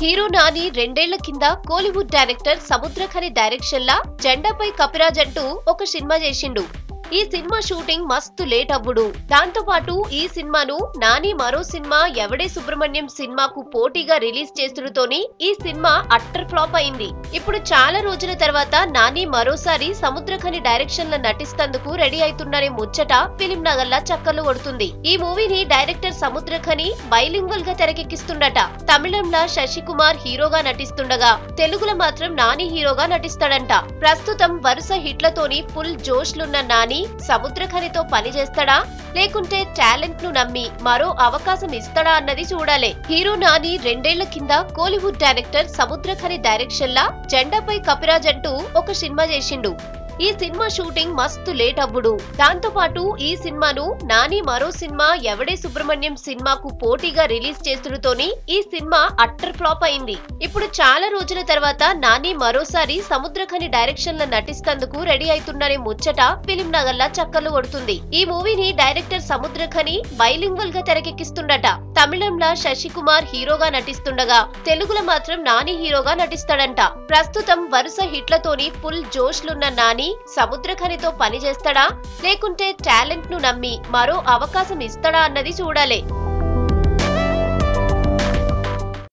Hero Nani రెండేళ్ల కింద Kollywood director Samuthirakani direction లా జెండాపై కపిరాజ్ అంటూ ఒక సినిమా చేసిండు. ఈ సినిమా షూటింగ్ మస్తు లేట్ అవ్వుడు. దాంతో పాటు ఈ సినిమాను నాని మరో సినిమా ఎవడే సుబ్రహ్మణ్యం సినిమాకు పోటీగా రిలీజ్ చేస్తుడుతోని ఈ సినిమా అట్టర్ ఫ్లాప్ అయింది. ఇప్పుడు చాలా రోజుల తర్వాత నాని మరోసారి సముద్రఖని డైరెక్షన్ లో నటిస్తందుకు రెడీ అవుతున్నారే ముచ్చట ఫిలిం నగర్లా చక్కర్లు కొడుతుంది. ఈ మూవీని డైరెక్టర్ సముద్రఖని బైలింగ్వల్ గా తెరకెక్కిస్తుండట. తమిళంలో శశికుమార్ హీరోగా నటిస్తుండగా తెలుగులో మాత్రం నాని హీరోగా నటిస్తాడంట. ప్రస్తుతం వరుస హిట్లతోని ఫుల్ జోష్లున్న నాని సముద్రఖనితో పని చేస్తాడా లేకుంటే టాలెంట్ ను నమ్మి మరో అవకాశం ఇస్తాడా అన్నది చూడాలి. హీరో నాని రెండేళ్ల కింద కోలీవుడ్ డైరెక్టర్ సముద్రఖని డైరెక్షన్ లా జెండాపై కపిరాజ్ అంటూ ఒక సినిమా చేసిండు. ఈ సినిమా షూటింగ్ మస్తు లేట్ అవ్వుడు. దాంతో పాటు ఈ సినిమాను నాని మరో సినిమా ఎవడే సుబ్రహ్మణ్యం సినిమాకు పోటీగా రిలీజ్ చేస్తుడుతోని ఈ సినిమా అట్టర్ ఫ్లాప్ అయింది. ఇప్పుడు చాలా రోజుల తర్వాత నాని మరోసారి సముద్రఖని డైరెక్షన్ లో నటిస్తందుకు రెడీ అవుతున్నారే ముచ్చట ఫిలిం నగర్లా చక్కర్లు కొడుతుంది. ఈ మూవీని డైరెక్టర్ సముద్రఖని బైలింగ్వల్ గా తెరకెక్కిస్తుండట. తమిళంలో శశికుమార్ హీరోగా నటిస్తుండగా తెలుగులో మాత్రం నాని హీరోగా నటిస్తాడంట. ప్రస్తుతం వరుస హిట్లతోని ఫుల్ జోష్లున్న నాని సముద్రఖనితో పని చేస్తాడా లేకుంటే టాలెంట్ ను నమ్మి మరో అవకాశం ఇస్తాడా అన్నది చూడాలి.